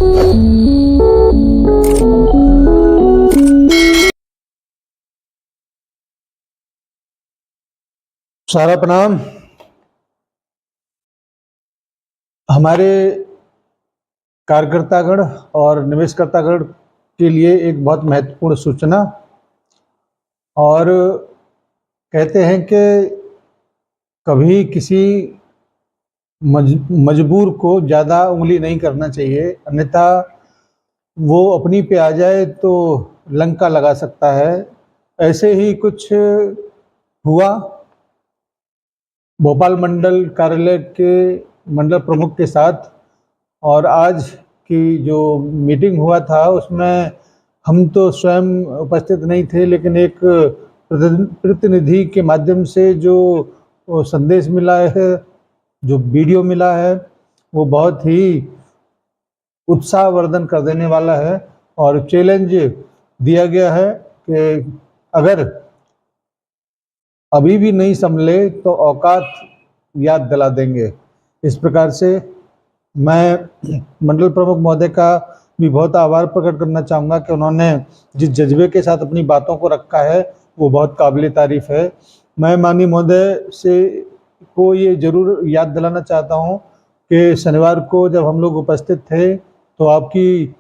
सारा प्रणाम। हमारे कार्यकर्तागण और निवेशकर्तागण के लिए एक बहुत महत्वपूर्ण सूचना। और कहते हैं कि कभी किसी मजबूर को ज़्यादा उंगली नहीं करना चाहिए, अन्यथा वो अपनी पे आ जाए तो लंका लगा सकता है। ऐसे ही कुछ हुआ। भोपाल मंडल कार्यालय के मंडल प्रमुख के साथ और आज की जो मीटिंग हुआ था उसमें हम तो स्वयं उपस्थित नहीं थे, लेकिन एक प्रतिनिधि के माध्यम से जो संदेश मिला है, जो वीडियो मिला है, वो बहुत ही उत्साहवर्धन कर देने वाला है। और चैलेंज दिया गया है कि अगर अभी भी नहीं संभले तो औकात याद दिला देंगे। इस प्रकार से मैं मंडल प्रमुख महोदय का भी बहुत आभार प्रकट करना चाहूँगा कि उन्होंने जिस जज्बे के साथ अपनी बातों को रखा है वो बहुत काबिल तारीफ़ है। मैं माननीय महोदय से को ये ज़रूर याद दिलाना चाहता हूँ कि शनिवार को जब हम लोग उपस्थित थे तो आपकी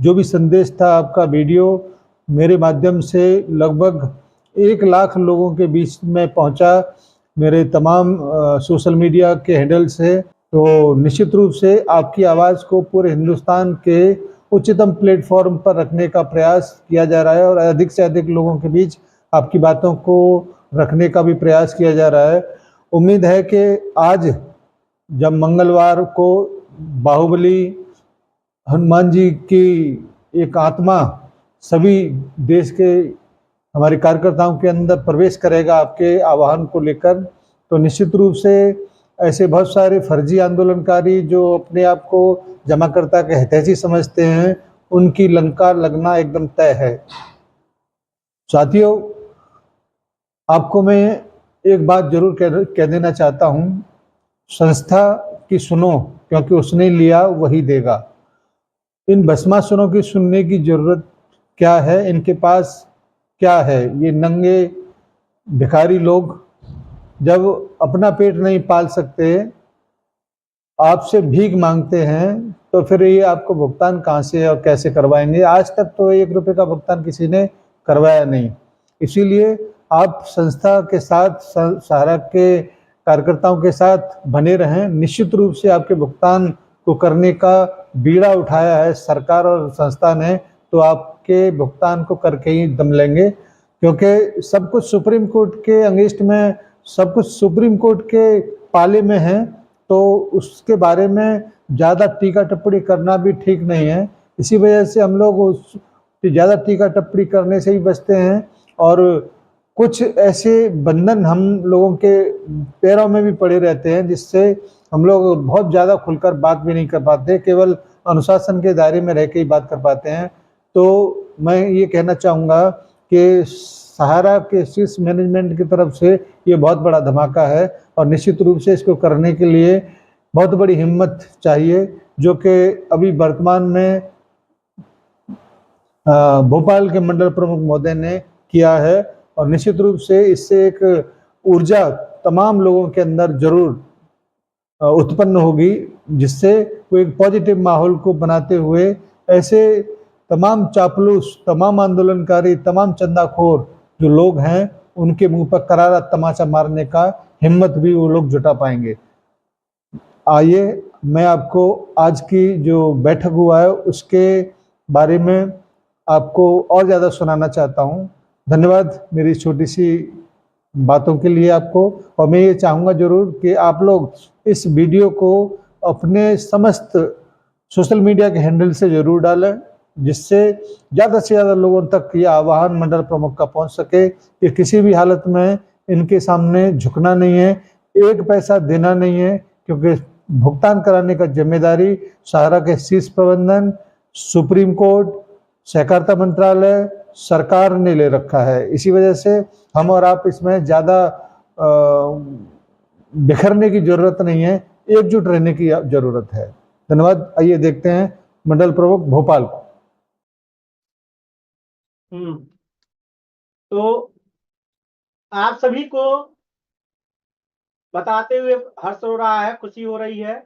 जो भी संदेश था, आपका वीडियो मेरे माध्यम से लगभग 1 लाख लोगों के बीच में पहुंचा, मेरे तमाम सोशल मीडिया के हैंडल से। तो निश्चित रूप से आपकी आवाज़ को पूरे हिंदुस्तान के उच्चतम प्लेटफॉर्म पर रखने का प्रयास किया जा रहा है और अधिक से अधिक लोगों के बीच आपकी बातों को रखने का भी प्रयास किया जा रहा है। उम्मीद है कि आज जब मंगलवार को बाहुबली हनुमान जी की एक आत्मा सभी देश के हमारे कार्यकर्ताओं के अंदर प्रवेश करेगा आपके आह्वान को लेकर, तो निश्चित रूप से ऐसे बहुत सारे फर्जी आंदोलनकारी जो अपने आप को जमाकर्ता के हितैषी समझते हैं, उनकी लंका लगना एकदम तय है। साथियों, आपको मैं एक बात जरूर कह देना चाहता हूँ, संस्था की सुनो, क्योंकि उसने लिया वही देगा। इन भस्मासुरों की सुनने की जरूरत क्या है, इनके पास क्या है? ये नंगे भिखारी लोग जब अपना पेट नहीं पाल सकते, आपसे भीख मांगते हैं, तो फिर ये आपको भुगतान कहाँ से और कैसे करवाएंगे? आज तक तो 1 रुपये का भुगतान किसी ने करवाया नहीं। इसीलिए आप संस्था के साथ, सहारा के कार्यकर्ताओं के साथ बने रहें। निश्चित रूप से आपके भुगतान को करने का बीड़ा उठाया है सरकार और संस्था ने, तो आपके भुगतान को करके ही दम लेंगे, क्योंकि सब कुछ सुप्रीम कोर्ट के अंगेस्ट में, सब कुछ सुप्रीम कोर्ट के पाले में है, तो उसके बारे में ज़्यादा टीका टिप्पणी करना भी ठीक नहीं है। इसी वजह से हम लोग उस ज़्यादा टीका टिप्पणी करने से ही बचते हैं। और कुछ ऐसे बंधन हम लोगों के पैरों में भी पड़े रहते हैं, जिससे हम लोग बहुत ज़्यादा खुलकर बात भी नहीं कर पाते, केवल अनुशासन के दायरे में रह के ही बात कर पाते हैं। तो मैं ये कहना चाहूँगा कि सहारा के शीर्ष मैनेजमेंट की तरफ से ये बहुत बड़ा धमाका है और निश्चित रूप से इसको करने के लिए बहुत बड़ी हिम्मत चाहिए, जो कि अभी वर्तमान में भोपाल के मंडल प्रमुख महोदय ने किया है। और निश्चित रूप से इससे एक ऊर्जा तमाम लोगों के अंदर जरूर उत्पन्न होगी, जिससे वो एक पॉजिटिव माहौल को बनाते हुए ऐसे तमाम चापलूस, तमाम आंदोलनकारी, तमाम चंदाखोर जो लोग हैं, उनके मुंह पर करारा तमाचा मारने का हिम्मत भी वो लोग जुटा पाएंगे। आइए, मैं आपको आज की जो बैठक हुआ है उसके बारे में आपको और ज़्यादा सुनाना चाहता हूँ। धन्यवाद मेरी छोटी सी बातों के लिए आपको। और मैं ये चाहूँगा जरूर कि आप लोग इस वीडियो को अपने समस्त सोशल मीडिया के हैंडल से जरूर डालें, जिससे ज़्यादा से ज़्यादा लोगों तक ये आह्वान मंडल प्रमुख का पहुँच सके कि किसी भी हालत में इनके सामने झुकना नहीं है, 1 पैसा देना नहीं है, क्योंकि भुगतान कराने का जिम्मेदारी सहारा के शीर्ष प्रबंधन, सुप्रीम कोर्ट, सहकारिता मंत्रालय, सरकार ने ले रखा है। इसी वजह से हम और आप इसमें ज़्यादा बिखरने की जरूरत नहीं है, एकजुट रहने की जरूरत है। धन्यवाद। आइए देखते हैं मंडल प्रमुख भोपाल को। तो आप सभी को बताते हुए हर्ष हो रहा है, खुशी हो रही है।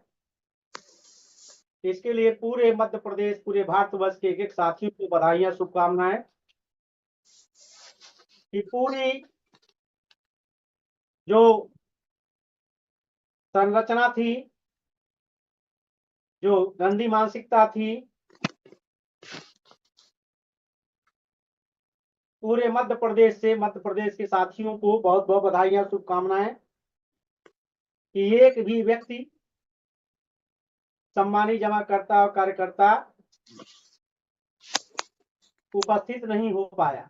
इसके लिए पूरे मध्य प्रदेश, पूरे भारतवर्ष के एक एक साथियों को बधाइयां, शुभकामनाएं कि पूरी जो संरचना थी, जो गंदी मानसिकता थी, पूरे मध्य प्रदेश के साथियों को बहुत बहुत बधाइयां, शुभकामनाएं कि एक भी व्यक्ति, सम्मानी जमाकर्ता और कार्यकर्ता उपस्थित नहीं हो पाया,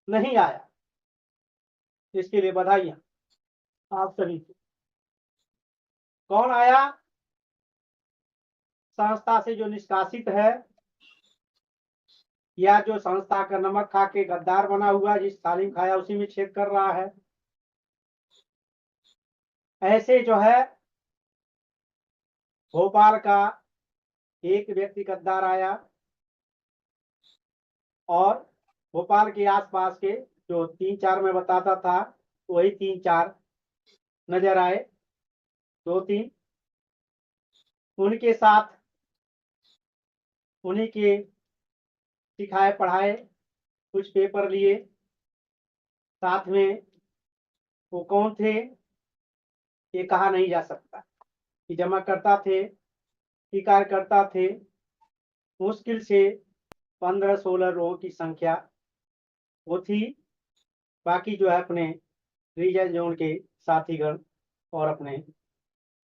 नहीं आया। इसके लिए बधाइयां आप सभी को। कौन आया? संस्था से जो निष्कासित है, या जो संस्था का नमक खा के गद्दार बना हुआ, जिस तालीम खाया उसी में छेद कर रहा है, ऐसे जो है भोपाल का एक व्यक्ति गद्दार आया और भोपाल के आसपास के जो 3-4 मैं बताता था, वही 3-4 नजर आए, 2-3 उनके साथ, उन्हीं के सिखाए पढ़ाए कुछ पेपर लिए। साथ में वो कौन थे ये कहा नहीं जा सकता, कि जमाकर्ता थे कि कार्यकर्ता थे। मुश्किल से 15-16 लोगों की संख्या वो थी। बाकी जो है अपने रीजन जोन के साथीगण और अपने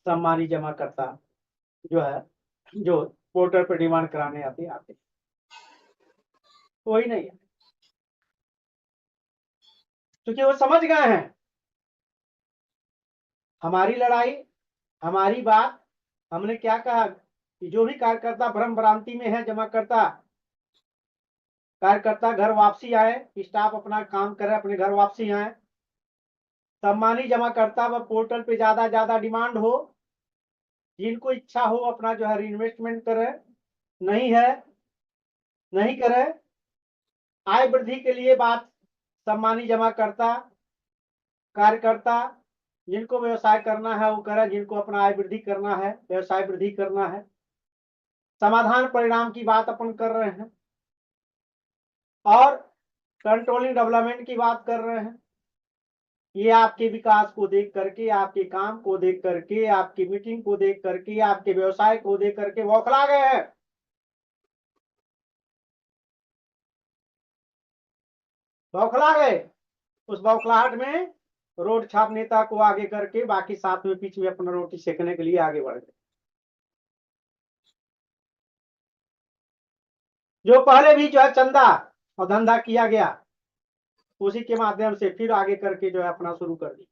सम्मानी जमाकर्ता जो है, जो पोर्टल पर डिमांड कराने आते आते कोई नहीं है, क्योंकि वो समझ गए हैं हमारी लड़ाई, हमारी बात। हमने क्या कहा कि जो भी कार्यकर्ता भ्रम भ्रांति में है, जमाकर्ता कार्यकर्ता घर वापसी आए, स्टाफ अपना काम करे, अपने घर वापसी आए। सम्मानी जमाकर्ता व पोर्टल पे ज्यादा डिमांड हो, जिनको इच्छा हो अपना जो है इन्वेस्टमेंट करे, नहीं है नहीं करे। आय वृद्धि के लिए बात सम्मानी जमाकर्ता कार्यकर्ता, जिनको व्यवसाय करना है वो करे, जिनको अपना आय वृद्धि करना है, व्यवसाय वृद्धि करना है, समाधान परिणाम की बात अपन कर रहे हैं और कंट्रोलिंग डेवलपमेंट की बात कर रहे हैं। ये आपके विकास को देख करके, आपके काम को देख करके, आपकी मीटिंग को देख करके, आपके व्यवसाय को देख करके बौखला गए हैं। बौखला गए। उस बौखलाहट में रोड छाप नेता को आगे करके बाकी साथ में बीच में अपना रोटी सेकने के लिए आगे बढ़ गए। जो पहले भी जो है चंदा और धंधा किया गया, उसी के माध्यम से फिर आगे करके जो है अपना शुरू कर दी।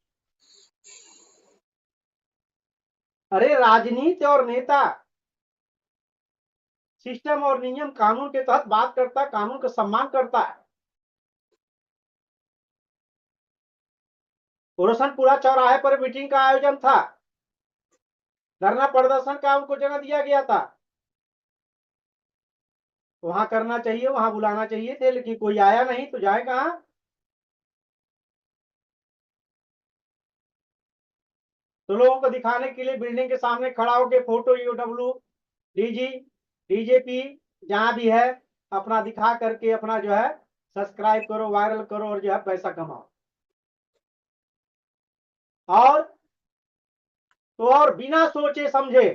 अरे राजनीति और नेता सिस्टम और नियम कानून के तहत बात करता है, कानून का सम्मान करता है। रोशनपुरा चौराहे पर मीटिंग का आयोजन था, धरना प्रदर्शन का उनको जगह दिया गया था, वहां करना चाहिए, वहां बुलाना चाहिए थे, लेकिन कोई आया नहीं तो जाए कहां। तो लोगों को दिखाने के लिए बिल्डिंग के सामने खड़ा होकर फोटो, यूडब्ल्यू, डीजी, डीजेपी जहां भी है अपना दिखा करके अपना जो है सब्सक्राइब करो, वायरल करो और जो है पैसा कमाओ। और तो और बिना सोचे समझे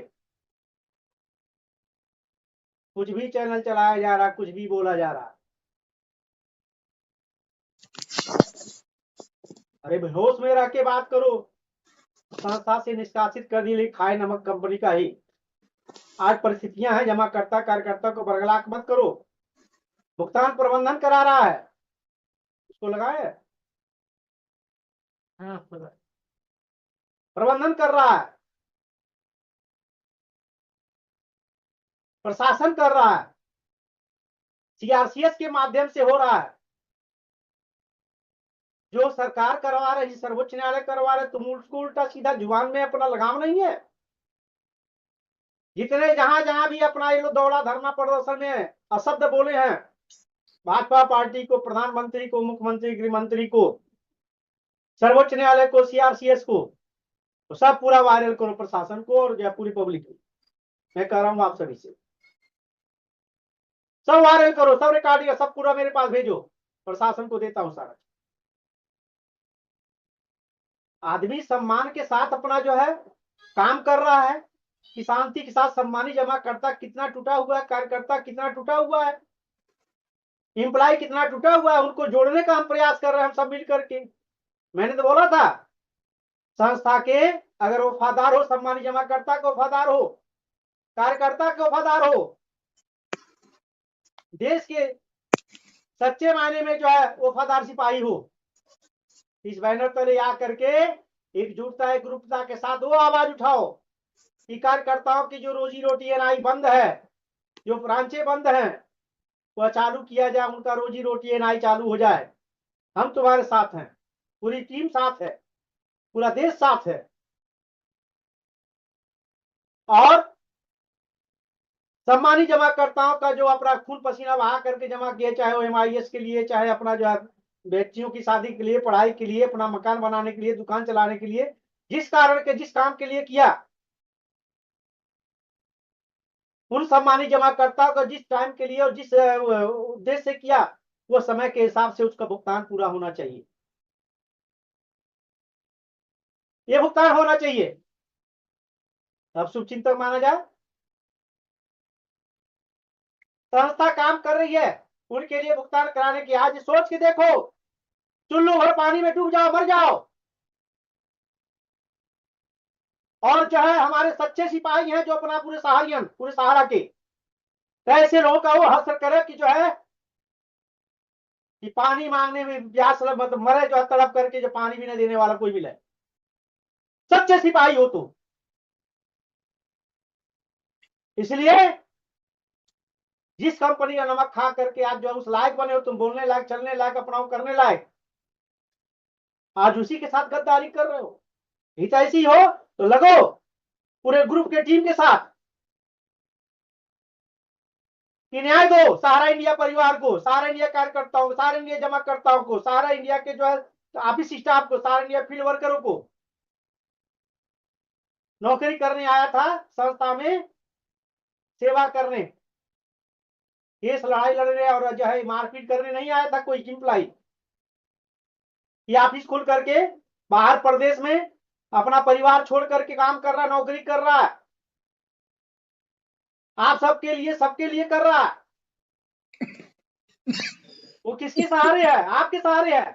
कुछ भी चैनल चलाया जा रहा, कुछ भी बोला जा रहा। अरे होश में रह के बात करो। संस्था से निष्कासित कर दी खाए नमक कंपनी का ही आज परिस्थितियां हैं। जमाकर्ता कार्यकर्ता को बरगलाक मत करो। भुगतान प्रबंधन करा रहा है, उसको लगाए, हाँ प्रबंधन कर रहा है, प्रशासन कर रहा है, सीआरसीएस के माध्यम से हो रहा है। जो सरकार करवा रही, सर्वोच्च न्यायालय करवा रहे, तुम उसको उल्टा सीधा जुबान में अपना लगाम नहीं है। जितने जहां जहां भी अपना ये लोग दौड़ा धरना प्रदर्शन में अशब्द बोले हैं भाजपा पार्टी को, प्रधानमंत्री को, मुख्यमंत्री, गृह मंत्री को, सर्वोच्च न्यायालय को, सीआरसीएस को, तो सब पूरा वायरल करो प्रशासन को और जो पूरी पब्लिक को। मैं कह रहा हूं आप सभी से, सब वायरल करो, सब रिकॉर्डिंग सब पूरा मेरे पास भेजो, प्रशासन को देता हूं सारा। आदमी सम्मान के साथ अपना जो है काम कर रहा है कि शांति के साथ सम्मानी जमा करता कितना टूटा हुआ है, कार्यकर्ता कितना टूटा हुआ है, एम्प्लॉय कितना टूटा हुआ है, उनको जोड़ने का हम प्रयास कर रहे हैं हम सब मिलकर के। मैंने तो बोला था संस्था के अगर वफादार हो, सम्मानी जमा करता का वफादार हो, कार्यकर्ता के वफादार हो, देश के सच्चे मायने में जो है वफादार सिपाही हो, इस बैनर तले आ करके एकजुटता एकरूपता के साथ वो आवाज उठाओ कि कार्यकर्ताओं की जो रोजी रोटी एनआई बंद है, जो ब्रांचें बंद हैं, वह चालू किया जाए, उनका रोजी रोटी एनआई चालू हो जाए। हम तुम्हारे साथ हैं, पूरी टीम साथ है, पूरा देश साथ है। और सम्मानी जमाकर्ताओं का जो अपना खून पसीना बहा करके जमा किए, चाहे वो एमआईएस के लिए, चाहे अपना जो है बेटियों की शादी के लिए, पढ़ाई के लिए, अपना मकान बनाने के लिए, दुकान चलाने के लिए, जिस कारण के जिस काम के लिए किया, उन सम्मानी जमाकर्ताओं का जिस टाइम के लिए और जिस उद्देश्य से किया, वो समय के हिसाब से उसका भुगतान पूरा होना चाहिए, ये भुगतान होना चाहिए, अब शुभचिंतक माना जाए। संस्था काम कर रही है, उनके लिए भुगतान कराने की, आज सोच के देखो, चुल्लू भर पानी में डूब जाओ, मर जाओ, और जो है हमारे सच्चे सिपाही हैं जो अपना पूरे सहारियन, पूरे सहारा के, ऐसे लोगों का वो हसर करे कि जो है कि पानी मांगने में प्यास मतलब मरे, जो है तड़प करके, जो पानी भी नहीं देने वाला कोई मिले, सच्चे सिपाही हो तुम। इसलिए जिस कंपनी का नमक खा करके आज जो उस लायक बने हो तुम, बोलने लायक, चलने लायक, अपना करने लायक, आज उसी के साथ गद्दारी कर रहे हो। हित ऐसी हो तो लगो पूरे ग्रुप के टीम के साथ कि न्याय दो सारा इंडिया परिवार को, सारा इंडिया कार्यकर्ताओं को, सारे इंडिया जमाकर्ताओं को, सारा इंडिया के जो है ऑफिस स्टाफ को, सारा इंडिया फील्ड वर्करों को। नौकरी करने आया था संस्था में, सेवा करने, केस लड़ाई लड़ने और जो है मारपीट करने नहीं आया था कोई एम्प्लाई। ये ऑफिस खोल करके बाहर प्रदेश में अपना परिवार छोड़ करके काम कर रहा, नौकरी कर रहा है, आप सबके लिए कर रहा है। वो किसके सहारे है? आपके सहारे है।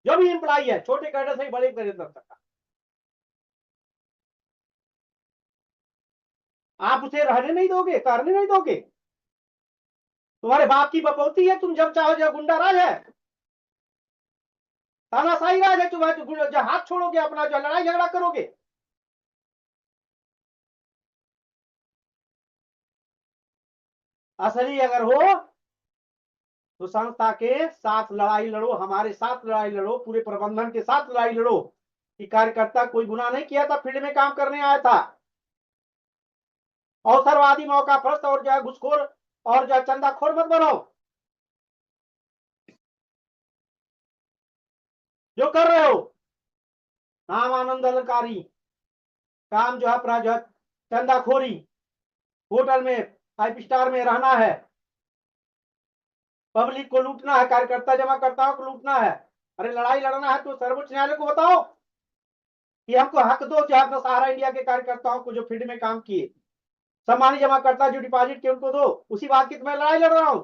जो भी एम्प्लॉय है, छोटे कैडर से बड़े कैडर तक का, आप उसे रहने नहीं दोगे, करने नहीं दोगे। तुम्हारे बाप की बपौती है, तुम जब चाहो जब गुंडा राज है, तानाशाही राज है, तुम्हारे जो हाथ छोड़ोगे अपना, जो लड़ाई झगड़ा करोगे। असली अगर हो तो संस्था के साथ लड़ाई लड़ो, हमारे साथ लड़ाई लड़ो, पूरे प्रबंधन के साथ लड़ाई लड़ो कि कार्यकर्ता कोई गुनाह नहीं किया था, फील्ड में काम करने आया था। अवसरवादी, मौका परस्त और जो है घुसखोर और जो है चंदाखोर मत बनो। जो कर रहे हो नाम आनंद अलंकारी काम, जो है अपना जो है चंदाखोरी, होटल में 5 स्टार में रहना है, पब्लिक को लूटना है, कार्यकर्ता जमाकर्ताओं को लूटना है। अरे लड़ाई लड़ना है तो सर्वोच्च न्यायालय को बताओ कि हमको हक दो, जो है सहारा इंडिया के कार्यकर्ताओं को जो फील्ड में काम किए, सम्मानी जमाकर्ता जो डिपॉजिट किए उनको दो। उसी बात की तो मैं लड़ाई लड़ रहा हूं।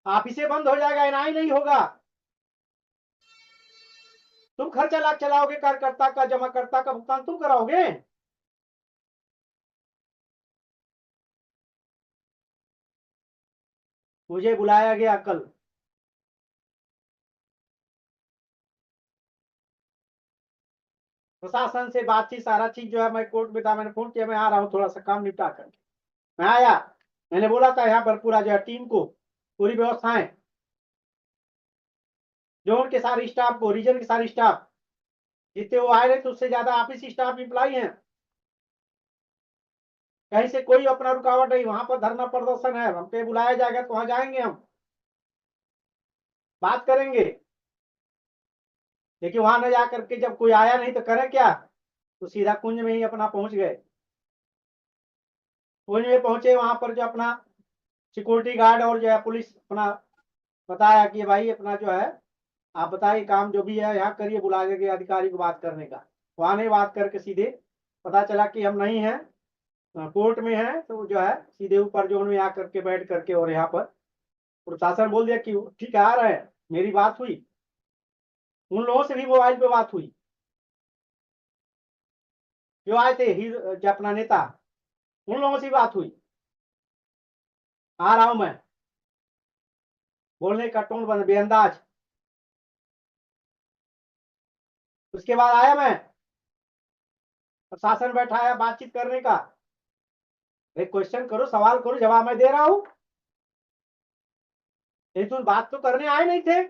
आप इसे बंद हो जाएगा, एनआई नहीं होगा। तुम खर्चा लाख चलाओगे, कार्यकर्ता का जमाकर्ता का भुगतान तुम कराओगे। मुझे बुलाया गया कल, प्रशासन से बातचीत, सारा चीज जो है मैं कोर्ट में था, मैंने फोन किया, मैं आ रहा हूँ थोड़ा सा काम निपटा करके। मैं आया, मैंने बोला था यहाँ पर पूरा जो है टीम को पूरी व्यवस्थाएं, जोन के सारे स्टाफ को, रीजन के सारे स्टाफ जितने वो आए रहे थे उससे ज्यादा ऑफिस स्टाफ एम्प्लॉई हैं। कहीं से कोई अपना रुकावट नहीं, वहां पर धरना प्रदर्शन है, हम पे बुलाया जाएगा तो वहां जाएंगे, हम बात करेंगे। लेकिन वहां न जा करके जब कोई आया नहीं तो करें क्या, तो सीधा कुंज में ही अपना पहुंच गए। कुंज में पहुंचे, वहां पर जो अपना सिक्योरिटी गार्ड और जो है पुलिस अपना बताया कि भाई अपना जो है आप बताइए काम जो भी है यहाँ करिए, बुला के अधिकारी को बात करने का। वहां नहीं, बात करके सीधे पता चला कि हम नहीं हैं, कोर्ट में है, तो जो है सीधे ऊपर जोन में आकर के बैठ करके और यहाँ पर प्रशासन बोल दिया कि ठीक है आ रहे हैं। मेरी बात हुई, उन लोगों से भी मोबाइल पे बात हुई जो आए थे जो अपना नेता, उन लोगों से बात हुई, आ रहा हूं मैं, बोलने का टोन बंद, बेअंदाज। उसके बाद आया मैं, प्रशासन बैठाया बातचीत करने का, एक क्वेश्चन करो, सवाल करो, जवाब मैं दे रहा हूं। लेकिन तुम बात तो करने आए नहीं थे,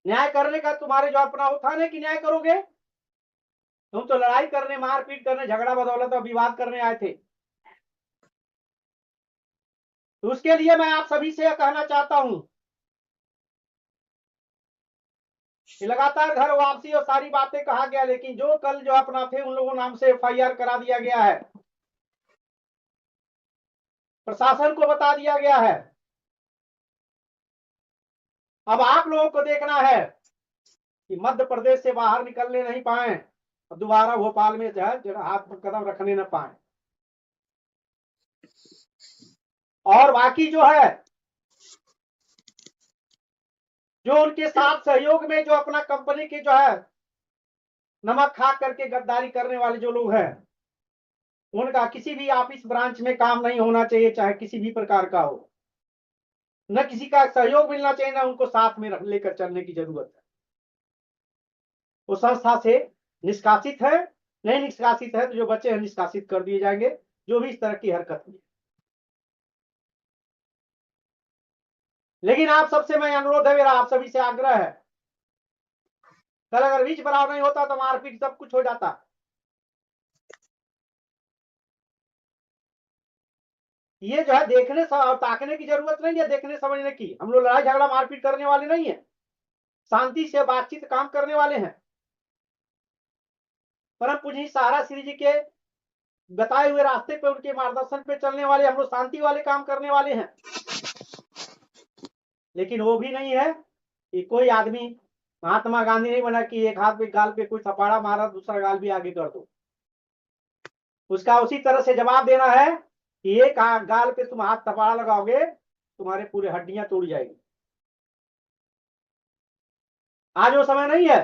न्याय करने का तुम्हारे जो अपना वो था ना कि न्याय करोगे। तुम तो लड़ाई करने, मारपीट करने, झगड़ा बदौलत और विवाद करने आए थे। तो उसके लिए मैं आप सभी से कहना चाहता हूं कि लगातार घर वापसी और सारी बातें कहा गया, लेकिन जो कल जो अपना थे उन लोगों नाम से एफआईआर करा दिया गया है, प्रशासन को बता दिया गया है। अब आप लोगों को देखना है कि मध्य प्रदेश से बाहर निकलने नहीं पाए और दोबारा भोपाल में जो है हाथ पर कदम रखने न पाए। और बाकी जो है, जो उनके साथ सहयोग में जो अपना कंपनी के जो है नमक खा करके गद्दारी करने वाले जो लोग हैं, उनका किसी भी ऑफिस ब्रांच में काम नहीं होना चाहिए, चाहे किसी भी प्रकार का हो। न किसी का सहयोग मिलना चाहिए, ना उनको साथ में लेकर चलने की जरूरत है। वो संस्था से निष्कासित है, नहीं निष्कासित है तो जो बच्चे हैं निष्कासित कर दिए जाएंगे, जो भी इस तरह की हरकत हुई। लेकिन आप सबसे मैं अनुरोध है, मेरा आप सभी से आग्रह है, कल अगर बीच बराव नहीं होता तो मारपीट सब कुछ हो जाता। ये जो है देखने ताकने की जरूरत नहीं है, देखने समझने की। हम लोग लड़ाई झगड़ा मारपीट करने वाले नहीं है, शांति से बातचीत काम करने वाले हैं। परम पूज्य सहारा श्री जी के बताए हुए रास्ते पे, उनके मार्गदर्शन पे चलने वाले हम लोग, शांति वाले काम करने वाले हैं। लेकिन वो भी नहीं है कि कोई आदमी महात्मा गांधी नहीं बना कि एक हाथ पे गाल पे कोई थपाड़ा मारा, दूसरा गाल भी आगे कर दो। उसका उसी तरह से जवाब देना है कि एक गाल पे तुम हाथ थपाड़ा लगाओगे, तुम्हारे पूरे हड्डियां तोड़ जाएगी। आज वो समय नहीं है,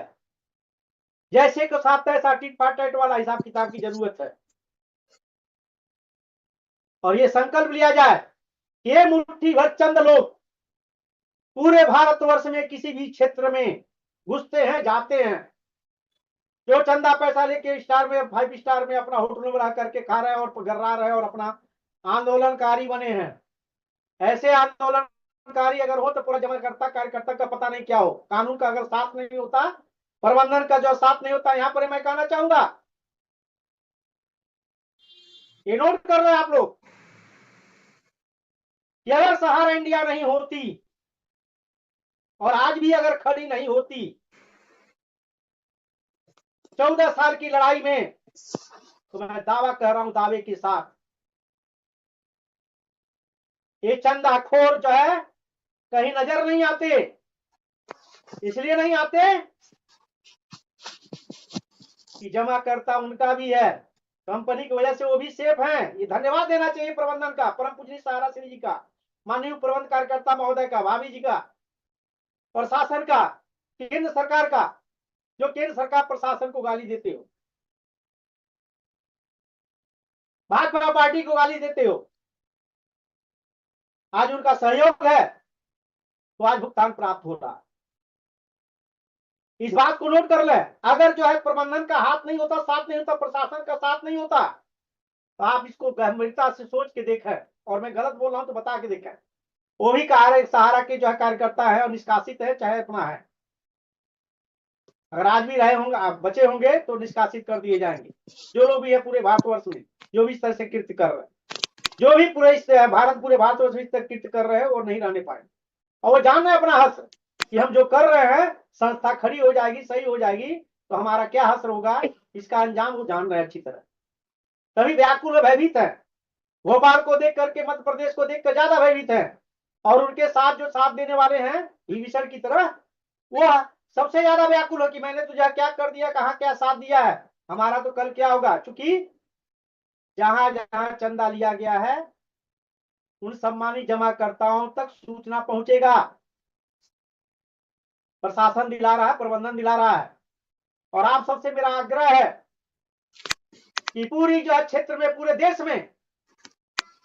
जैसे को साथ तैसा टिट फाट टाइट वाला हिसाब किताब की जरूरत है। और ये संकल्प लिया जाए कि ये मुट्ठी भर चंद लोग पूरे भारतवर्ष में किसी भी क्षेत्र में घुसते हैं, जाते हैं, जो चंदा पैसा लेके स्टार में, 5 स्टार में अपना होटल में रह करके खा रहे हैं और गर्रा रहे हैं और अपना आंदोलनकारी बने हैं। ऐसे आंदोलनकारी अगर हो तो पूरा जमाकर्ता कार्यकर्ता का पता नहीं क्या हो। कानून का अगर साथ नहीं होता, प्रबंधन का जो साथ नहीं होता, यहां पर मैं कहना चाहूंगा, ये नोट कर रहे हैं आप लोग कि अगर सहारा इंडिया नहीं होती और आज भी अगर खड़ी नहीं होती 14 साल की लड़ाई में, तो मैं दावा कह रहा हूं दावे के साथ, ये चंदाखोर जो है कहीं नजर नहीं आते। इसलिए नहीं आते कि जमाकर्ता उनका भी है, कंपनी की वजह से वो भी सेफ हैं। ये धन्यवाद देना चाहिए प्रबंधन का, परम पूज्य सहारा श्री जी का, माननीय प्रबंध कार्यकर्ता महोदय का, भाभी जी का, प्रशासन का, केंद्र सरकार का, जो केंद्र सरकार प्रशासन को गाली देते हो, भाजपा पार्टी को गाली देते हो, आज उनका सहयोग है तो आज भुगतान प्राप्त हो रहा है। इस बात को नोट कर ले, अगर जो है प्रबंधन का हाथ नहीं होता, साथ नहीं होता, प्रशासन का साथ नहीं होता, तो आप इसको गंभीरता से सोच के देखें, और मैं गलत बोल रहा हूं तो बता के देखें। वो भी सहारा के जो है कार्यकर्ता है और निष्कासित है, चाहे अपना है। अगर आज भी रहे होंगे, आप बचे होंगे तो निष्कासित कर दिए जाएंगे। जो लोग भी है पूरे भारतवर्ष में जो भी इस तरह से कृत्य कर रहे हैं, जो भी पूरे इस पूरे भारतवर्ष में इस तरह कृत्य कर रहे हैं, वो नहीं रहने पाएंगे। और वो जान रहे हैं अपना हश्र कि हम जो कर रहे हैं, संस्था खड़ी हो जाएगी, सही हो जाएगी तो हमारा क्या हश्र होगा, इसका अंजाम वो जान रहे हैं अच्छी तरह। तभी व्याकुल भयभीत है। भोपाल को देख करके, मध्य प्रदेश को देखकर ज्यादा भयभीत है। और उनके साथ जो साथ देने वाले हैं विभीषण की तरह, वो सबसे ज्यादा व्याकुल हो कि मैंने तुझे क्या कर दिया, कहाँ क्या साथ दिया है, हमारा तो कल क्या होगा। चूंकि जहां जहां चंदा लिया गया है, उन सम्मानित जमाकर्ताओं तक सूचना पहुंचेगा। प्रशासन दिला रहा है, प्रबंधन दिला रहा है। और आप सबसे मेरा आग्रह है कि पूरी जो है क्षेत्र में, पूरे देश में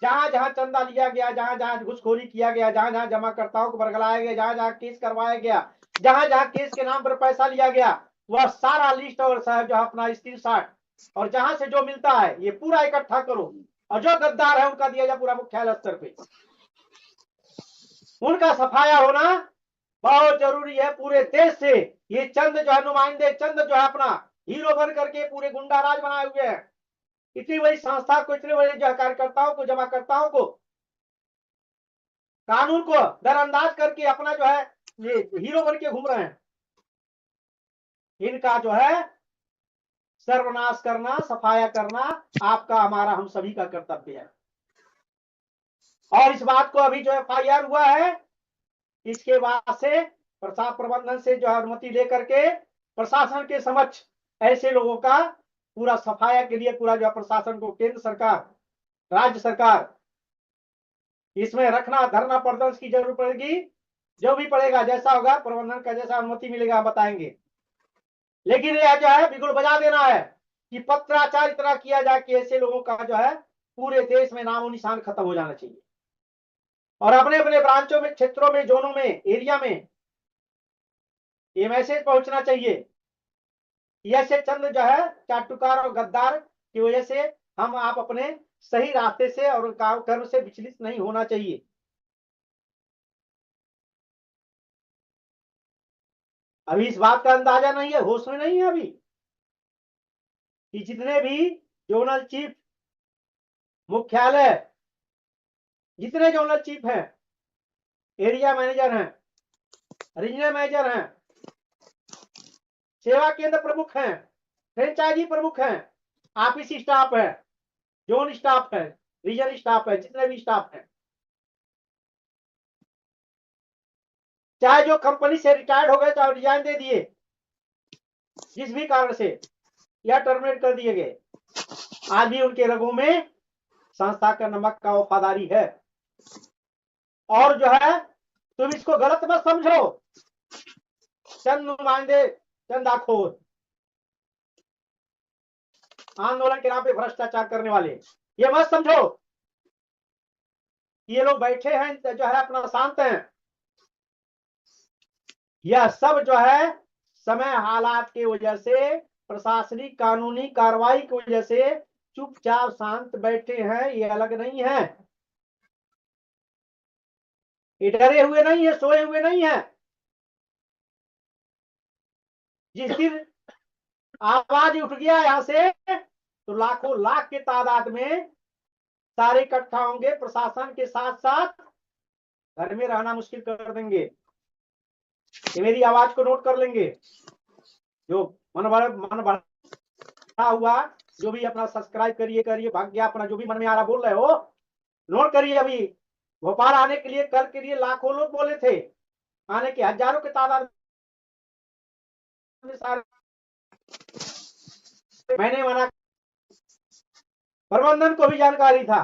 जहां जहां चंदा लिया गया, जहां जहां घुसखोरी किया गया, जहां जहां जमाकर्ताओं को बरगलाया गया, जहां जहां केस करवाया गया, जहां जहां केस के नाम पर पैसा लिया गया, वह सारा लिस्ट और साहब जो अपना स्क्रीनशॉट और जहां से जो मिलता है ये पूरा इकट्ठा करो, और जो गद्दार है उनका दिया जाए पूरा मुख्यालय स्तर पे। उनका सफाया होना बहुत जरूरी है पूरे देश से। ये चंद जो है नुमाइंदे, चंद जो है अपना हीरो बन करके पूरे गुंडा राज बनाए हुए हैं। इतनी बड़ी संस्था को, इतने बड़े जो है कार्यकर्ताओं को, जमाकर्ताओं को, कानून को दरअंदाज करके अपना जो है ये हीरो बन के घूम रहे हैं। इनका जो है सर्वनाश करना, सफाया करना आपका, हमारा, हम सभी का कर्तव्य है। और इस बात को अभी जो FIR हुआ है, इसके बाद से प्रशासन प्रबंधन से जो अनुमति लेकर के प्रशासन के समक्ष ऐसे लोगों का पूरा सफाया के लिए पूरा जो प्रशासन को, केंद्र सरकार, राज्य सरकार, इसमें रखना, धरना प्रदर्शन की जरूरत पड़ेगी। जो भी पड़ेगा, जैसा होगा प्रबंधन का, जैसा अनुमति मिलेगा बताएंगे। लेकिन यह जो है बिगुल बजा देना है कि पत्राचार इतना किया जाए कि ऐसे लोगों का जो है पूरे देश में नामो निशान खत्म हो जाना चाहिए। और अपने अपने ब्रांचों में, क्षेत्रों में, जोनों में, एरिया में ये मैसेज पहुंचना चाहिए कि ऐसे चंद जो है चाटुकार और गद्दार की वजह से हम आप अपने सही रास्ते से और कर्म से विचलित नहीं होना चाहिए। अभी इस बात का अंदाजा नहीं है, होश में नहीं है अभी कि जितने भी जोनल चीफ, मुख्यालय, जितने जोनल चीफ हैं, एरिया मैनेजर हैं, रीजनल मैनेजर हैं, सेवा केंद्र प्रमुख हैं, फ्रेंचाइजी प्रमुख हैं, ऑफिस स्टाफ है, जोन स्टाफ है, रीजन स्टाफ है, जितने भी स्टाफ हैं, चाहे जो कंपनी से रिटायर्ड हो गए, चाहे रिजाइन दे दिए, जिस भी कारण से या टर्मिनेट कर दिए गए, आज भी उनके रगों में संस्था का नमक का वफादारी है। और जो है तुम इसको गलत मत समझो, चंद नुमाइंदे, चंदाखोर, आंदोलन के नाम पे भ्रष्टाचार करने वाले, ये मत समझो ये लोग बैठे हैं जो है अपना शांत हैं। यह सब जो है समय हालात की वजह से, प्रशासनिक कानूनी कार्रवाई की वजह से चुपचाप शांत बैठे हैं, ये अलग नहीं है। ये डरे हुए नहीं है, सोए हुए नहीं है। जिस दिन आवाज उठ गया यहां से तो लाखों लाख के तादाद में सारे इकट्ठा होंगे, प्रशासन के साथ साथ घर में रहना मुश्किल कर देंगे। ये मेरी आवाज को नोट कर लेंगे। जो मन बढ़ा हुआ, जो भी अपना सब्सक्राइब करिए भाग गया अपना, जो भी मन में आ रहा बोल रहे हो नोट करिए। अभी भोपाल आने के लिए, कल के लिए लाखों लोग बोले थे, आने के हजारों के तादाद में सारे मैंने मना, प्रबंधन को भी जानकारी था,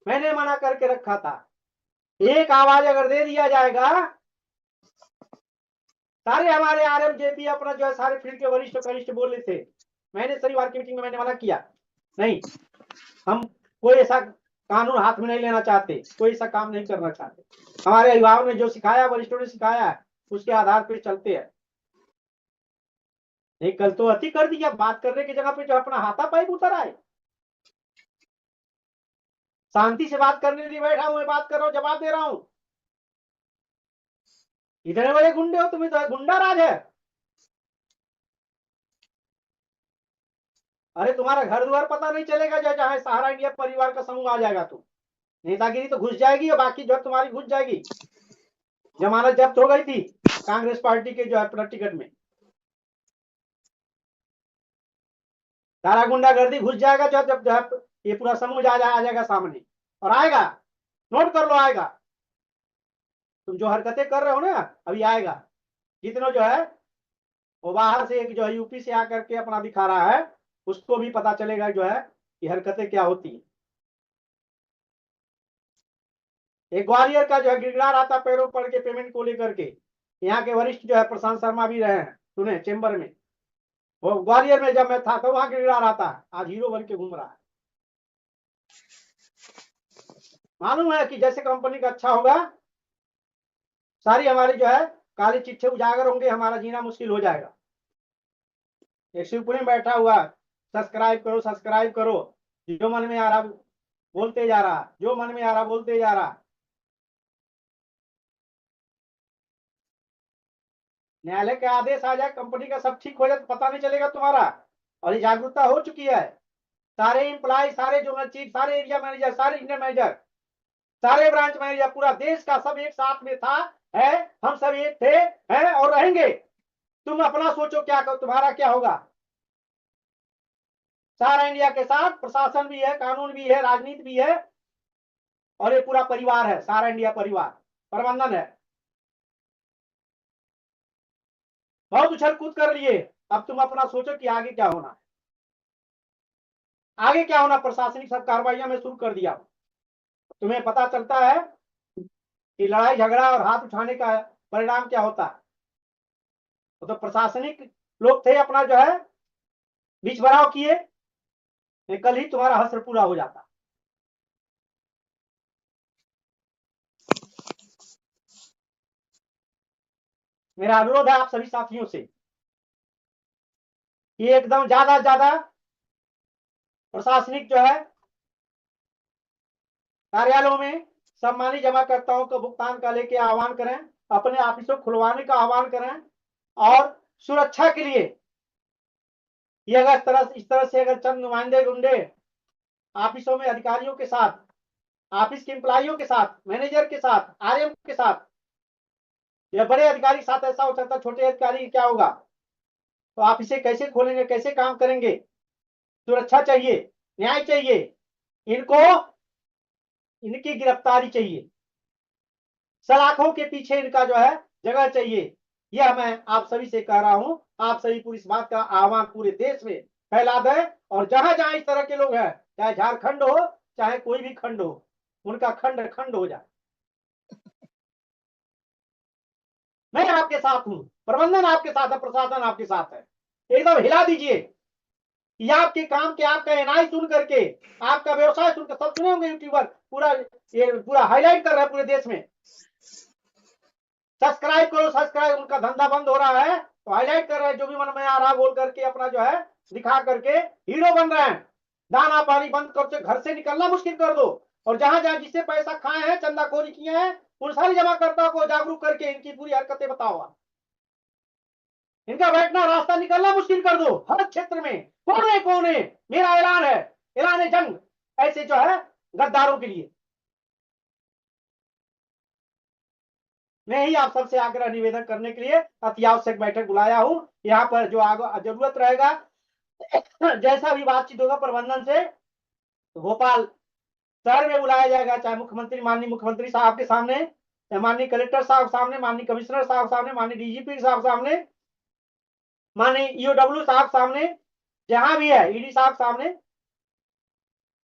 मैंने मना करके रखा था। एक आवाज अगर दे दिया जाएगा, सारे हमारे RMJP अपना जो है सारे फील्ड के वरिष्ठ कनिष्ठ बोल रहे थे। मैंने शनिवार की मीटिंग में मैंने मना किया, नहीं, हम कोई ऐसा कानून हाथ में नहीं लेना चाहते, कोई ऐसा काम नहीं करना चाहते। हमारे अभिभावकों ने जो सिखाया, वरिष्ठों ने सिखाया है, उसके आधार पर चलते हैं। नहीं, कल तो अति कर दिया, बात करने की जगह पे जो अपना हाथापाई उतर आए। शांति से बात करने के लिए बैठा हूं, मैं बात कर रहा हूं, जवाब दे रहा हूं। इतने बड़े गुंडे हो तुम्हें, तो गुंडा राज है। अरे तुम्हारा घर द्वार पता नहीं चलेगा, जो जहाँ सहारा इंडिया परिवार का समूह आ जाएगा तो नेतागिरी तो घुस जाएगी और बाकी जो तुम्हारी घुस जाएगी। जमानत जब्त हो गई थी कांग्रेस पार्टी के जो है अपना टिकट में, सारा गुंडागर्दी घुस जाएगा जब जब ये पूरा समूह आ जाएगा सामने, और आएगा, नोट कर लो आएगा। तुम जो हरकतें कर रहे हो ना अभी आएगा। जितने जो है वो बाहर से एक जो है यूपी से आकर के अपना दिखा रहा है, उसको भी पता चलेगा जो है कि हरकतें क्या होती है। एक ग्वालियर का जो है गिड़गिड़ा रहा था पैरों पड़ के पेमेंट को लेकर के, यहाँ के वरिष्ठ जो है प्रशांत शर्मा भी रहे हैं सुने चेंबर में। वो ग्वालियर में जब मैं था तो वहां गिड़गिड़ा रहा था, आज हीरो बन के घूम रहा है। मालूम है कि जैसे कंपनी का अच्छा होगा, सारी हमारी जो है काली चिट्ठे उजागर होंगे, हमारा जीना मुश्किल हो जाएगा। एक शिवपुरी में बैठा हुआ, सब्सक्राइब करो सब्सक्राइब करो, जो मन में आ रहा बोलते जा रहा, जो मन में आ रहा बोलते जा रहा। न्यायालय का आदेश आ जाए कंपनी का सब ठीक हो जाए तो पता नहीं चलेगा तुम्हारा। और ये जागरूकता हो चुकी है, सारे एम्प्लॉय, सारे जोनल चीफ, सारे एरिया मैनेजर, सारे इंडियन मैनेजर, सारे ब्रांच मैनेजर, पूरा देश का सब एक साथ में था, है, हम सब एक थे, हैं और रहेंगे। तुम अपना सोचो क्या करो, तुम्हारा क्या होगा। सारा इंडिया के साथ प्रशासन भी है, कानून भी है, राजनीति भी है, और ये पूरा परिवार है, सारा इंडिया परिवार प्रबंधन है। बहुत उछल कूद कर लिए, अब तुम अपना सोचो कि आगे क्या होना है। आगे क्या होना, प्रशासनिक सब कार्रवाइयां में शुरू कर दिया। तुम्हें पता चलता है कि लड़ाई झगड़ा और हाथ उठाने का परिणाम क्या होता है। तो प्रशासनिक लोग थे, अपना जो है बीच भराव किए, कल ही तुम्हारा हश्र पूरा हो जाता। मेरा अनुरोध है आप सभी साथियों से कि एकदम ज्यादा ज्यादा प्रशासनिक जो है कार्यालयों में सम्मानित जमाकर्ताओं को भुगतान का लेके आह्वान करें, अपने ऑफिसों खुलवाने का आह्वान करें, और सुरक्षा के लिए ये अगर इस तरह से अगर चंद नुमाइंदे गुंडे ऑफिसों में अधिकारियों के साथ, ऑफिस के एम्प्लॉइयों के साथ, मैनेजर के साथ, आरएम के साथ, या बड़े अधिकारी के साथ ऐसा हो सकता है, छोटे अधिकारी क्या होगा, तो आप इसे कैसे खोलेंगे, कैसे काम करेंगे। सुरक्षा चाहिए, न्याय चाहिए, इनको इनकी गिरफ्तारी चाहिए, सलाखों के पीछे इनका जो है जगह चाहिए। यह मैं आप सभी से कह रहा हूं, आप सभी पूरी इस बात का आह्वान पूरे देश में फैला दें, और जहां जहां इस तरह के लोग हैं, चाहे झारखंड हो चाहे कोई भी खंड हो, उनका खंड खंड हो जाए। मैं आपके साथ हूं, प्रबंधन आपके साथ है, प्रशासन आपके साथ है। एकदम हिला दीजिए कि आपके काम के, आपका एनआई सुन करके, आपका व्यवसाय सुनकर, सब सुने होंगे यूट्यूबर, पूरा ये पूरा हाईलाइट कर रहा है पूरे देश में। सब्सक्राइब करो सब्सक्राइब, उनका धंधा बंद हो रहा है तो हाईलाइट कर रहे हैं, जो भी मन में आ रहा बोल करके अपना जो है दिखा करके हीरो बन रहे हैं। दाना पानी बंद कर, घर से निकलना मुश्किल कर दो, और जहां जहां जिससे पैसा खाए हैं, चंदाखोरी किए हैं, उन सारी जमाकर्ताओं को जागरूक करके इनकी पूरी हरकतें बताओ। इनका बैठना रास्ता निकलना मुश्किल कर दो, हर क्षेत्र में कोने कोने। मेरा ऐलान है, ऐलान जंग ऐसे जो है गद्दारों के लिए। मैं ही आप सबसे आग्रह निवेदन करने के लिए अति आवश्यक बैठक बुलाया हूं। यहाँ पर जो आगे जरूरत रहेगा, जैसा भी बातचीत होगा प्रबंधन से, भोपाल शहर में बुलाया जाएगा, चाहे मुख्यमंत्री, माननीय मुख्यमंत्री साहब के सामने, माननीय कलेक्टर साहब सामने, माननीय कमिश्नर साहब सामने, माननीय डीजीपी साहब सामने, माननीय ईओडब्ल्यू साहब सामने, जहां भी है ईडी साहब सामने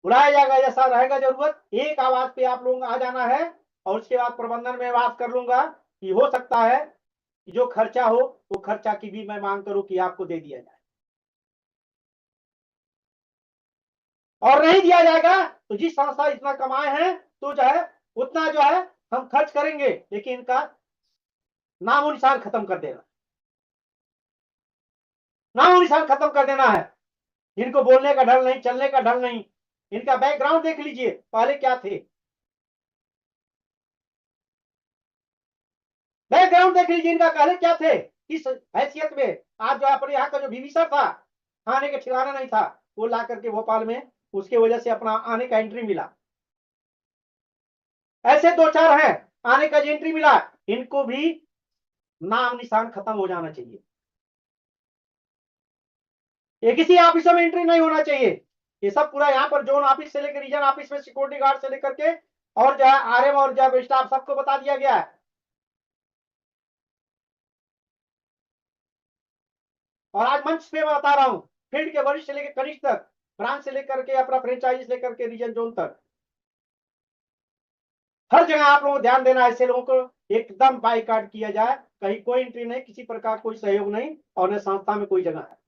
बुलाया जाएगा। जैसा रहेगा जरूरत, एक आवाज पे आप लोगों को आ जाना है, और उसके बाद प्रबंधन में बात कर लूंगा कि हो सकता है कि जो खर्चा हो वो खर्चा की भी मैं मांग करूं कि आपको दे दिया जाए, और नहीं दिया जाएगा तो जिस संस्था इतना कमाए हैं तो जो है उतना जो है हम खर्च करेंगे, लेकिन इनका नामो निशान खत्म कर देना, नामो निशान खत्म कर देना है। इनको बोलने का ढंग नहीं, चलने का ढंग नहीं। इनका बैकग्राउंड देख लीजिए, पहले क्या थे, बैकग्राउंड देख लीजिए इनका, पहले क्या थे, किस हैसियत में। आज जो अपने यहाँ का जो विभीषण था, खाने के ठिकाना नहीं था, वो ला करके भोपाल में उसके वजह से अपना आने का एंट्री मिला। ऐसे 2-4 हैं आने का जो एंट्री मिला, इनको भी नाम निशान खत्म हो जाना चाहिए। ये किसी ऑफिसों में एंट्री नहीं होना चाहिए। ये सब पूरा यहाँ पर जोन ऑफिस से लेकर रीजन ऑफिस में सिक्योरिटी गार्ड से लेकर के और जो है आरएम और जो स्टाफ सबको बता दिया गया है। और आज मंच पे मैं बता रहा हूं, फील्ड के वरिष्ठ से लेकर कनिष्ठ तक, ब्रांच से लेकर के अपना फ्रेंचाइज लेकर के रीजन जोन तक, हर जगह आप लोगों को ध्यान देना, ऐसे लोगों को एकदम बाइकाट किया जाए। कहीं कोई एंट्री नहीं, किसी प्रकार कोई सहयोग नहीं, और न संस्था में कोई जगह है।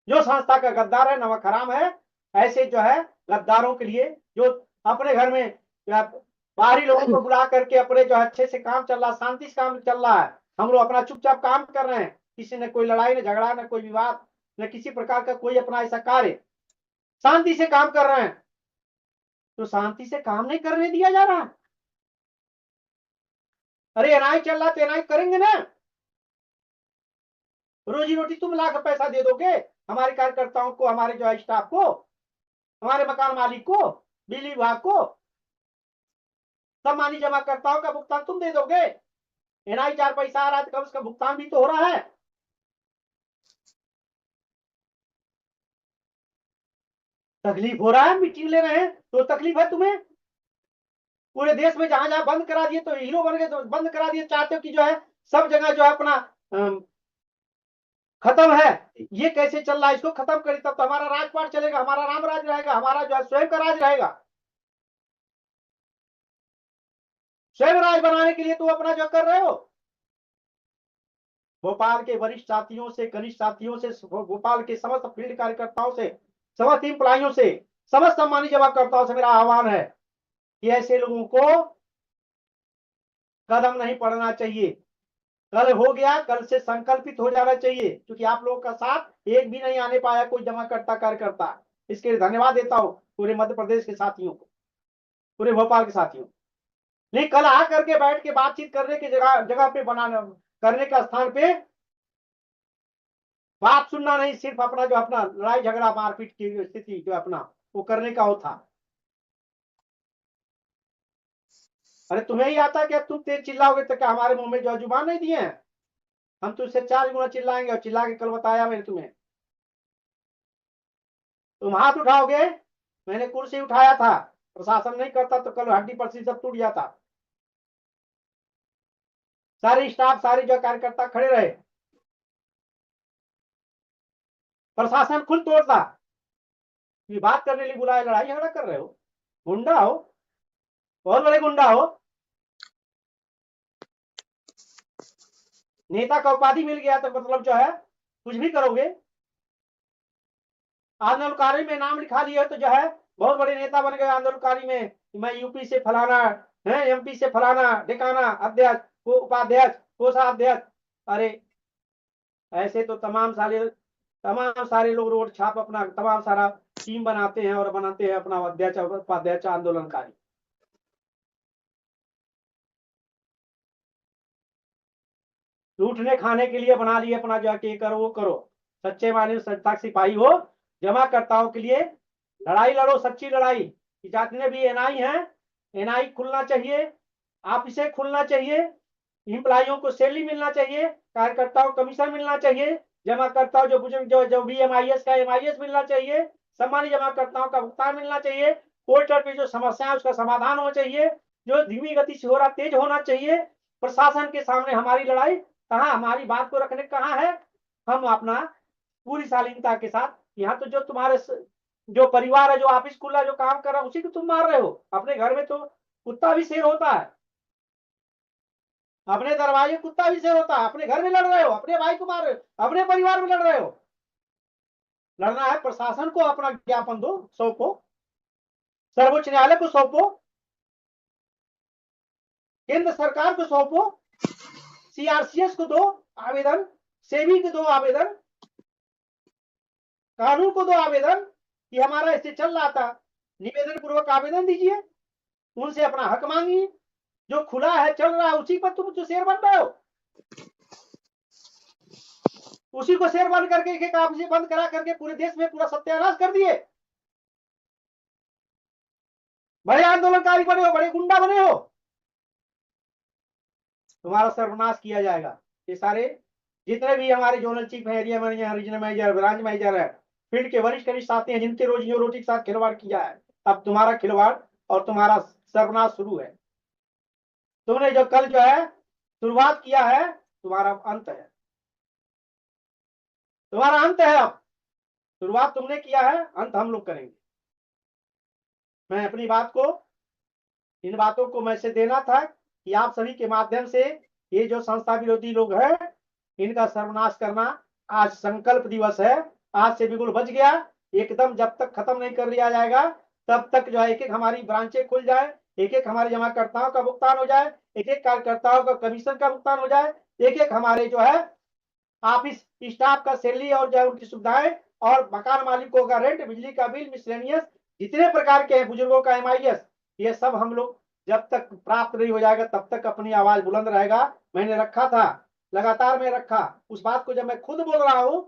जो संस्था का गद्दार है, नमक हराम है, ऐसे जो है गद्दारों के लिए जो अपने घर में बाहरी लोगों को बुला करके अपने जो अच्छे से काम चल रहा, शांति से काम चल रहा है, हम लोग अपना चुपचाप काम कर रहे हैं, किसी ने कोई लड़ाई न झगड़ा न कोई विवाद न किसी प्रकार का कोई अपना ऐसा कार्य, शांति से काम कर रहे हैं, तो शांति से काम नहीं करने दिया जा रहा। अरे एनआई चल रहा तो एनआई करेंगे ना, रोजी रोटी तुम लाख पैसा दे दोगे हमारे कार्यकर्ताओं को, हमारे जो है स्टाफ को, हमारे मकान मालिक को, बिजली विभाग को, सम्मानी जमाकर्ताओं का भुगतान तुम दे दोगे। एनआई 4 पैसा आ रहा है तो कम उसका भुगतान भी तो हो रहा है। तकलीफ हो रहा है, मीटिंग ले रहे हैं तो तकलीफ है तुम्हें। पूरे देश में जहां जहां बंद करा दिए तो हीरो बन गए, तो बंद करा दिए, चाहते हो कि जो है सब जगह जो है अपना खत्म है। ये कैसे चल रहा है, इसको खत्म करें तब तो हमारा राजपाट चलेगा, हमारा राम राज रहेगा, हमारा जो है स्वयं का राज रहेगा। स्वयं राज बनाने के लिए तो अपना जो कर रहे हो। भोपाल के वरिष्ठ साथियों से, कनिष्ठ साथियों से, भोपाल के समस्त फील्ड कार्यकर्ताओं से, समस्त इंप्लाइयों से, समस्त सम्मानी जमाकर्ताओं से मेरा आह्वान है कि ऐसे लोगों को कदम नहीं पड़ना चाहिए। कल हो गया, कल से संकल्पित हो जाना चाहिए, क्योंकि आप लोगों का साथ एक भी नहीं आने पाया कोई जमाकर्ता कार्यकर्ता। इसके लिए धन्यवाद देता हूं पूरे मध्य प्रदेश के साथियों को, पूरे भोपाल के साथियों। नहीं, कल आ करके बैठ के बातचीत करने की जगह जगह पे बनाना, करने का स्थान पे बात सुनना नहीं, सिर्फ अपना जो अपना लड़ाई झगड़ा मारपीट की स्थिति जो अपना वो करने का होता। अरे तुम्हें ही आता क्या, तुम तेज चिल्लाओगे तो क्या हमारे मुंह में जो जुबान नहीं दिए हैं? हम तुझसे 4 गुना चिल्लाएंगे, और चिल्ला के कल बताया मैंने तुम्हें। तुम हाथ उठाओगे, मैंने कुर्सी उठाया था, प्रशासन नहीं करता तो कल हड्डी पसली सब टूट जाता। सारे स्टाफ, सारे जो कार्यकर्ता खड़े रहे, प्रशासन खुद तोड़ता। ये बात करने लिए बुलाया, लड़ाई झगड़ा कर रहे हो, गुंडा हो, बहुत बड़े गुंडा हो। नेता का उपाधि मिल गया तो मतलब जो है कुछ भी करोगे। आंदोलनकारी में नाम लिखा लिया तो जो है बहुत बड़े नेता बन गए आंदोलनकारी में, मैं यूपी से फलाना है, एमपी से फलाना ढिकाना अध्यक्ष, को उपाध्यक्ष, कोषाध्यक्ष। अरे ऐसे तो तमाम सारे लोग रोड छाप अपना तमाम सारा टीम बनाते हैं और बनाते हैं अपना अध्यक्ष और उपाध्यक्ष आंदोलनकारी। लूटने खाने के लिए बना लिए अपना, जाके करो वो करो। सच्चे मायने में संस्था सिपाही हो, जमाकर्ताओं के लिए लड़ाई लड़ो, सच्ची लड़ाई। जितने भी एनआई हैं, एनआई खुलना चाहिए, ऑफिसें खुलना चाहिए, एम्प्लॉइयों को सैलरी मिलना चाहिए, कार्यकर्ताओं को कमीशन मिलना चाहिए, जमाकर्ताओं जो बुजुर्ग जो भी एमआईएस का एमआईएस मिलना चाहिए, सम्मानित जमाकर्ताओं का भुगतान मिलना चाहिए, पोर्टल पे जो समस्या है उसका समाधान होना चाहिए, जो धीमी गति से हो रहा तेज होना चाहिए। प्रशासन के सामने हमारी लड़ाई कहाँ, हमारी बात को रखने कहाँ है। हम अपना पूरी शालीनता के साथ, यहाँ तो जो तुम्हारे जो परिवार है, जो ऑफिस खुला, जो काम कर रहा है, उसी को तुम मार रहे हो। अपने घर में तो कुत्ता भी शेर होता है, अपने दरवाजे कुत्ता भी शेर होता है। अपने घर में लड़ रहे हो, अपने भाई को मार रहे हो, अपने परिवार में लड़ रहे हो। लड़ना है प्रशासन को अपना ज्ञापन दो, सौंपो, सर्वोच्च न्यायालय को सौंपो, केंद्र सरकार को सौंपो, सीआरसीएस को दो आवेदन, सेबी को दो आवेदन, कानून को दो आवेदन कि हमारा ऐसे चल रहा था, निवेदन पूर्वक आवेदन दीजिए, उनसे अपना हक मांगिए। जो खुला है चल रहा है उसी पर तुम तो शेर बन रहे हो। उसी को शेर बंद करके एक एक ऑफिस बंद करा करके पूरे देश में पूरा सत्यानाश कर दिए। बड़े आंदोलनकारी बने हो, बड़े गुंडा बने हो, तुम्हारा सर्वनाश किया जाएगा। ये सारे जितने भी हमारे जोनल चीफ है, area manager, regional manager, branch manager है, फील्ड के वरिष्ठ कनिष्ठ आते हैं, जिनके रोजियों रोटी के साथ खिलवाड़ किया है, अब तुम्हारा खिलवाड़ और तुम्हारा सर्वनाश शुरू है। तुमने जो कल जो है शुरुआत किया है, तुम्हारा अंत है, तुम्हारा अंत है। अब शुरुआत तुमने किया है, अंत हम लोग करेंगे। मैं अपनी बात को, इन बातों को मैसेज देना था कि आप सभी के माध्यम से ये जो संस्था विरोधी लोग हैं, इनका सर्वनाश करना आज संकल्प दिवस है। आज से बिल्कुल बच गया, एकदम जब तक खत्म नहीं कर लिया जाएगा तब तक जो है एक एक हमारी ब्रांचें खुल जाए, एक एक हमारे जमाकर्ताओं का भुगतान हो जाए, एक एक कार्यकर्ताओं का कमीशन का भुगतान हो जाए, एक एक हमारे जो है ऑफिस स्टाफ का सैलरी और जो है उनकी सुविधाएं, और मकान मालिकों का रेंट, बिजली का बिल, मिसलेनियस जितने प्रकार के हैं, बुजुर्गों का MIS, ये सब हम लोग जब तक प्राप्त नहीं हो जाएगा तब तक अपनी आवाज बुलंद रहेगा। मैंने रखा था, लगातार मैं रखा, उस बात को जब मैं खुद बोल रहा हूं,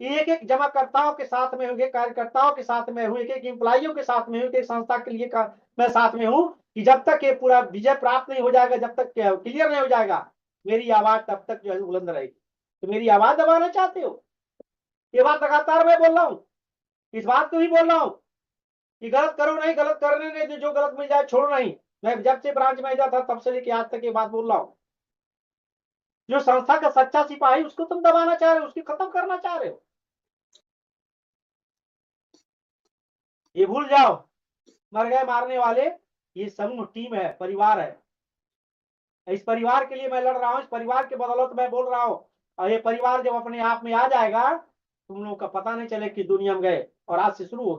एक एक जमाकर्ताओं के साथ में हूँ, कार्यकर्ताओं के साथ में हूँ, एक एक एम्प्लॉइयों के साथ में हूँ, एक संस्था के लिए मैं साथ में हूँ कि जब तक ये पूरा विजय प्राप्त नहीं हो जाएगा, जब तक क्लियर नहीं हो जाएगा, मेरी आवाज तब तक जो है बुलंद रहेगी। तो मेरी आवाज दबाना चाहते हो? ये बात लगातार मैं बोल रहा हूँ, इस बात को ही बोल रहा हूँ कि गलत करो नहीं, गलत करने नहीं, जो गलत मिल जाए छोड़ो नहीं। मैं जब से ब्रांच मैनेजर था तब से लेके आज तक ये बात बोल रहा हूँ। जो संस्था का सच्चा सिपाही, उसको तुम दबाना चाह रहे हो, उसकी खत्म करना चाह रहे हो, ये भूल जाओ। मर गए मारने वाले, ये समूह टीम है, परिवार है। इस परिवार के लिए मैं लड़ रहा हूँ, इस परिवार के बदौलत मैं बोल रहा हूँ। और ये परिवार जब अपने आप में आ जाएगा, तुम लोगों का पता नहीं चले कि दुनिया में गए, और आज से शुरू हो